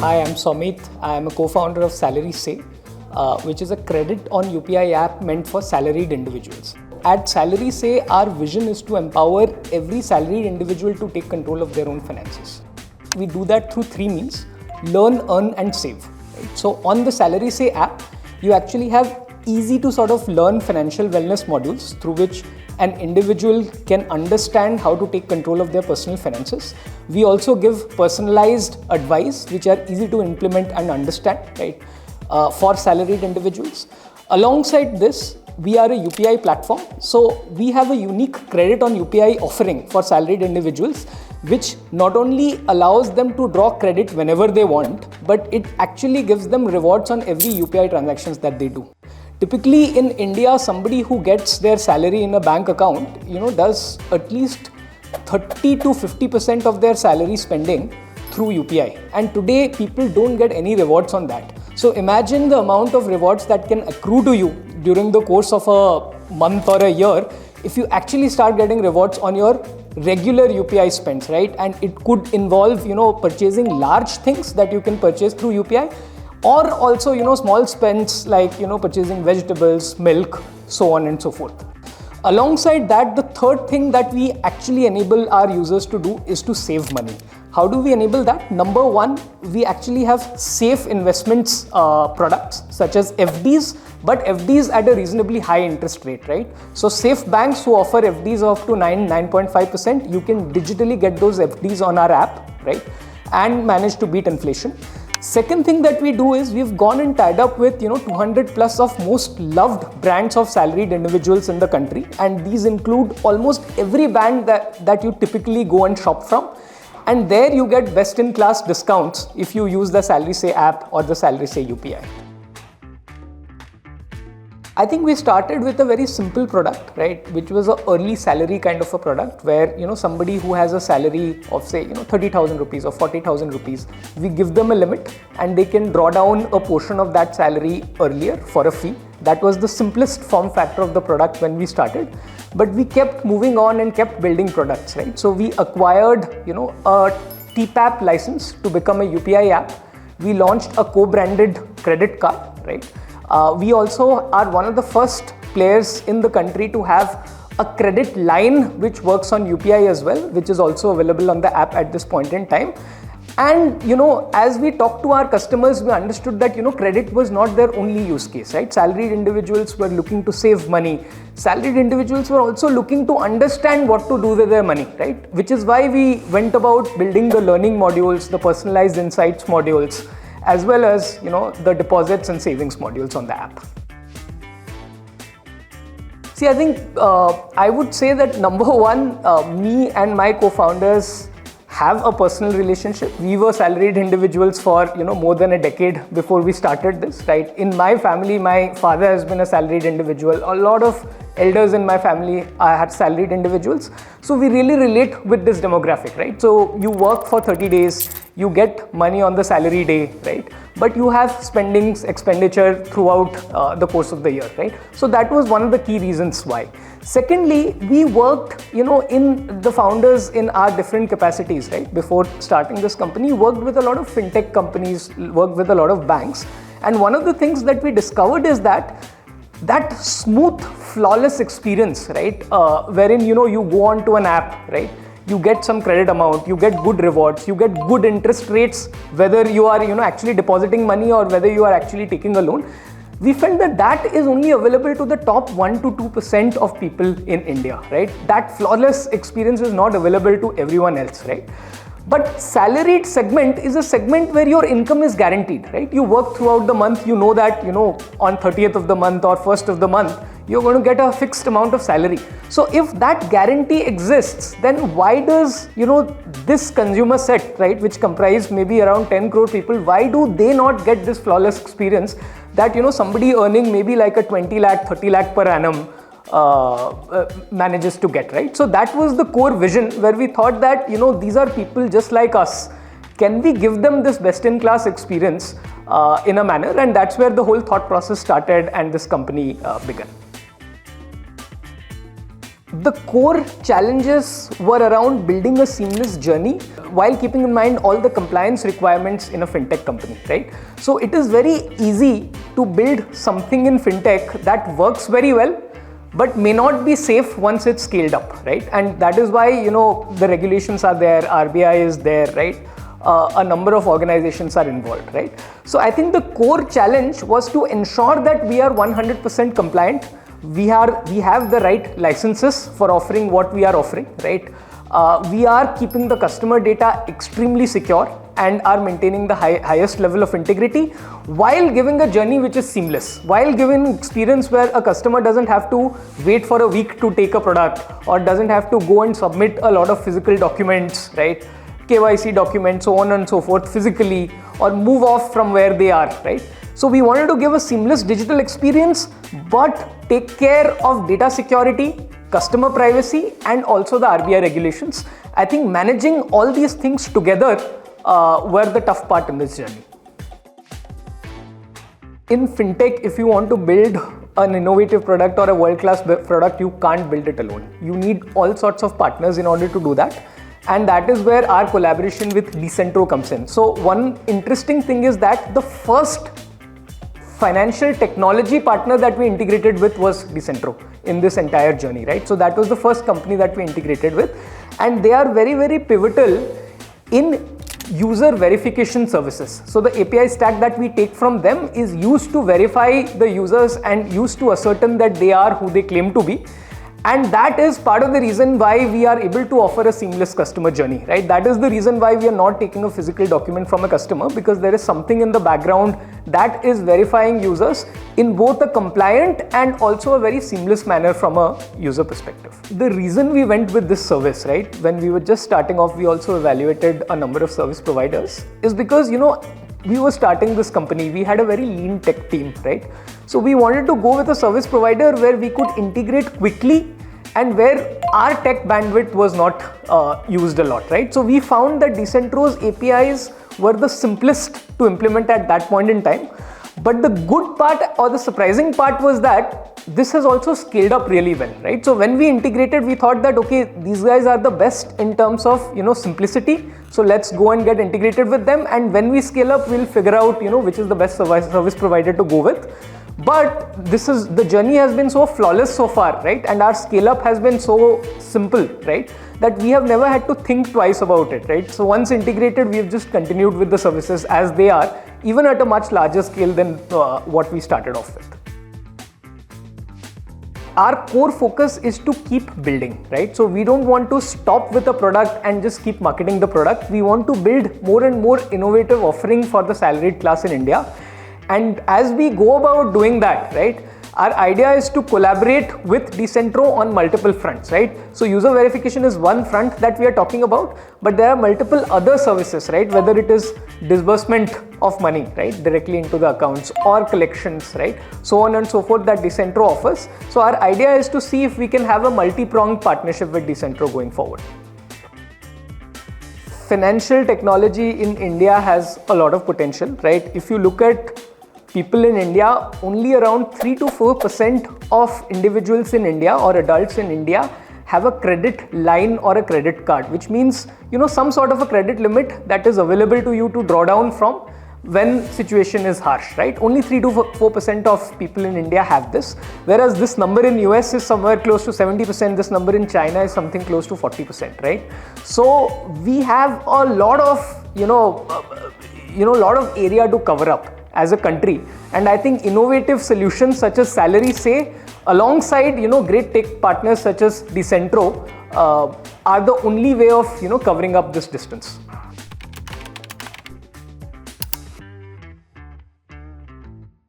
Hi, I'm Saumeet. I am a co-founder of SalarySe, which is a credit on UPI app meant for salaried individuals. At SalarySe, our vision is to empower every salaried individual to take control of their own finances. We do that through three means: learn, earn, and save. Right? So on the SalarySe app, you actually have easy to sort of learn financial wellness modules through which an individual can understand how to take control of their personal finances. We also give personalized advice which are easy to implement and understand, right, for salaried individuals. Alongside this, we are a UPI platform, so we have a unique credit on UPI offering for salaried individuals, which not only allows them to draw credit whenever they want, but it actually gives them rewards on every UPI transactions that they do. Typically in India, somebody who gets their salary in a bank account, does at least 30 to 50% of their salary spending through UPI. And today people don't get any rewards on that. So imagine the amount of rewards that can accrue to you during the course of a month or a year if you actually start getting rewards on your regular UPI spends, right? And it could involve, purchasing large things that you can purchase through UPI, or also, small spends like, purchasing vegetables, milk, so on and so forth. Alongside that, the third thing that we actually enable our users to do is to save money. How do we enable that? Number one, we actually have safe investments products such as FDs, but FDs at a reasonably high interest rate, right? So safe banks who offer FDs of up to 9.5%, you can digitally get those FDs on our app, right? And manage to beat inflation. Second thing that we do is we've gone and tied up with 200 plus of most loved brands of salaried individuals in the country, and these include almost every brand that you typically go and shop from, and there you get best in class discounts if you use the SalarySe app or the SalarySe UPI. I think we started with a very simple product, right, which was an early salary kind of a product where, somebody who has a salary of say, 30,000 rupees or 40,000 rupees, we give them a limit and they can draw down a portion of that salary earlier for a fee. That was the simplest form factor of the product when we started, but we kept moving on and kept building products, right? So we acquired, a TPAP license to become a UPI app. We launched a co-branded credit card, right? We also are one of the first players in the country to have a credit line which works on UPI as well, which is also available on the app at this point in time. And, as we talked to our customers, we understood that, credit was not their only use case, right? Salaried individuals were looking to save money. Salaried individuals were also looking to understand what to do with their money, right? Which is why we went about building the learning modules, the personalized insights modules, as well as, the deposits and savings modules on the app. See, I think I would say that number one, me and my co-founders have a personal relationship. We were salaried individuals for, more than a decade before we started this, right? In my family, my father has been a salaried individual. A lot of elders in my family are salaried individuals. So we really relate with this demographic, right? So you work for 30 days, you get money on the salary day, right? But you have expenditure throughout the course of the year, right? So that was one of the key reasons why. Secondly, we worked, in the founders in our different capacities, right? Before starting this company, worked with a lot of fintech companies, worked with a lot of banks. And one of the things that we discovered is that smooth, flawless experience, right? Wherein, you go on to an app, right? You get some credit amount, you get good rewards, you get good interest rates, whether you are, actually depositing money or whether you are actually taking a loan. We felt that is only available to the top 1 to 2% of people in India, right? That flawless experience is not available to everyone else, right? But salaried segment is a segment where your income is guaranteed, right? You work throughout the month, you know that, on 30th of the month or 1st of the month, you're going to get a fixed amount of salary. So if that guarantee exists, then why does, this consumer set, right, which comprise maybe around 10 crore people, why do they not get this flawless experience that, somebody earning maybe like a 20 lakh, 30 lakh per annum manages to get, right? So that was the core vision where we thought that, these are people just like us. Can we give them this best-in-class experience in a manner? And that's where the whole thought process started and this company began. The core challenges were around building a seamless journey while keeping in mind all the compliance requirements in a fintech company, right? So it is very easy to build something in fintech that works very well, but may not be safe once it's scaled up, right? And that is why, the regulations are there, RBI is there, right? A number of organizations are involved, right? So I think the core challenge was to ensure that we are 100% compliant. We have the right licenses for offering what we are offering, right? We are keeping the customer data extremely secure and are maintaining the highest level of integrity while giving a journey which is seamless, while giving experience where a customer doesn't have to wait for a week to take a product or doesn't have to go and submit a lot of physical documents, right? KYC documents, so on and so forth, physically, or move off from where they are, right? So we wanted to give a seamless digital experience, but take care of data security, customer privacy, and also the RBI regulations. I think managing all these things together were the tough part in this journey. In fintech, if you want to build an innovative product or a world-class product, you can't build it alone. You need all sorts of partners in order to do that. And that is where our collaboration with Decentro comes in. So one interesting thing is that the first financial technology partner that we integrated with was Decentro in this entire journey, right? So that was the first company that we integrated with, and they are very, very pivotal in user verification services. So the API stack that we take from them is used to verify the users and used to ascertain that they are who they claim to be. And that is part of the reason why we are able to offer a seamless customer journey, right? That is the reason why we are not taking a physical document from a customer, because there is something in the background that is verifying users in both a compliant and also a very seamless manner from a user perspective. The reason we went with this service, right, when we were just starting off, we also evaluated a number of service providers, is because, we were starting this company. We had a very lean tech team, right? So we wanted to go with a service provider where we could integrate quickly and where our tech bandwidth was not used a lot, right? So we found that Decentro's APIs were the simplest to implement at that point in time. But the good part or the surprising part was that this has also scaled up really well, right? So when we integrated, we thought that, okay, these guys are the best in terms of, simplicity. So let's go and get integrated with them. And when we scale up, we'll figure out, which is the best service provider to go with. But the journey has been so flawless so far, right? And our scale up has been so simple, right? That we have never had to think twice about it, right? So once integrated, we have just continued with the services as they are, even at a much larger scale than what we started off with. Our core focus is to keep building, right? So we don't want to stop with a product and just keep marketing the product. We want to build more and more innovative offering for the salaried class in India. And as we go about doing that, right, our idea is to collaborate with Decentro on multiple fronts, right? So user verification is one front that we are talking about, but there are multiple other services, right? Whether it is disbursement of money, right, directly into the accounts, or collections, right? So on and so forth that Decentro offers. So our idea is to see if we can have a multi-pronged partnership with Decentro going forward. Financial technology in India has a lot of potential, right? If you look at people in India, only around 3 to 4% of individuals in India or adults in India have a credit line or a credit card, which means, some sort of a credit limit that is available to you to draw down from when situation is harsh, right? Only 3 to 4% of people in India have this, whereas this number in US is somewhere close to 70%, this number in China is something close to 40%, right? So we have a lot of, lot of area to cover up as a country, and I think innovative solutions such as SalarySe, alongside great tech partners such as Decentro, are the only way of covering up this distance.